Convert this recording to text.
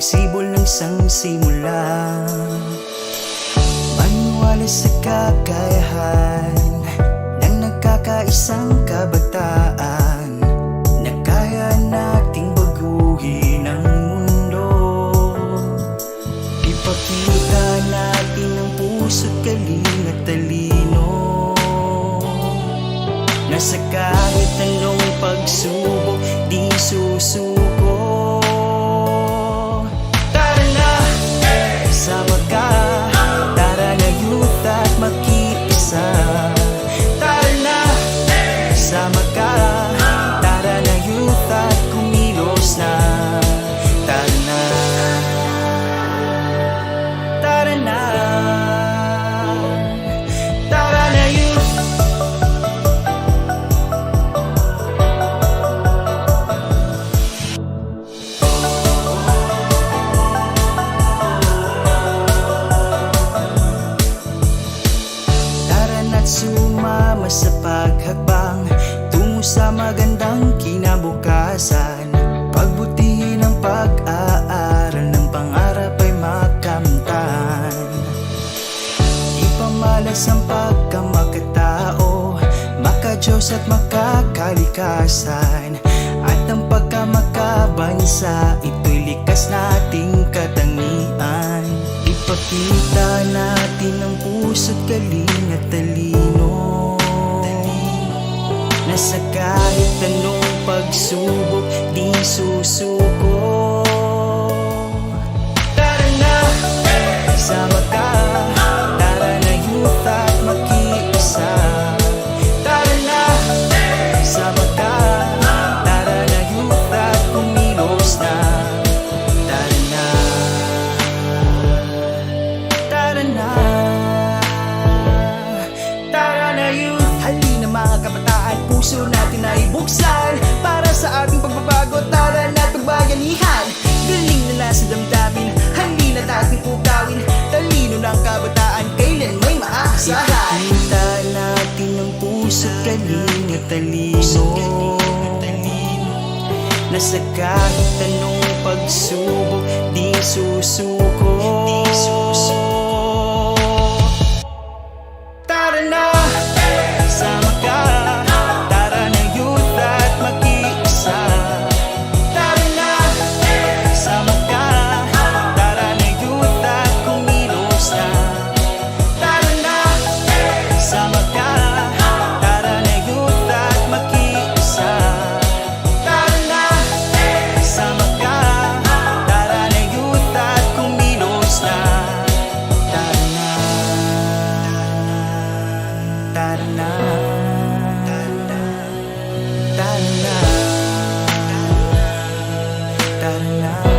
pagsibol ng isang simula. Maniwala sa kakayahan ng nagkakaisang kabataan na kaya nating baguhin ang mundo. Ipakita natin ang puso't galing at talino na sa kahit anong pagsubok di susuko. Tara na, sama ka, tara na youth at makiisa. Tara na, sama ka, tara na youth at kumilos na. Tara na, tara na, tara na youth. At sumama sa paghakbang tungo sa magandang kinabukasan. Pagbutihin ang pag-aaral ng pangarap ay makamtan. Ipamalas ang pagkamakatao, makadiyos at makakalikasan. At ang pagkamakabansa, ito'y likas nating katangian. Ipakita natin ang puso't galing at talino na sa kahit anong pagsubok di susuko. Tara na, sama ka, tara na youth at makiisa. Tara na, sama ka, tara na youth at kumilos na. Tara na, tara na, tara na youth. Halina mga kabataan, puso natin ay buksan para sa ating pagbabago. Tara na pagbayanihan, galing na nasa damdamin. Halina ating pugawin, talino ng kabataan, kailan may maaasahan. Ipakita natin ang puso't galing at talino na sa kahit anong pagsubok di susuko. Tara na, sama ka, tara na youth at makiisa. Tara na, sama ka, tara na youth at kumilos na. Tara na, sama ka, tara na youth at makiisa. Tara na, sama ka, tara na youth at kumilos na. Tara na, tara na, tara na, tara na.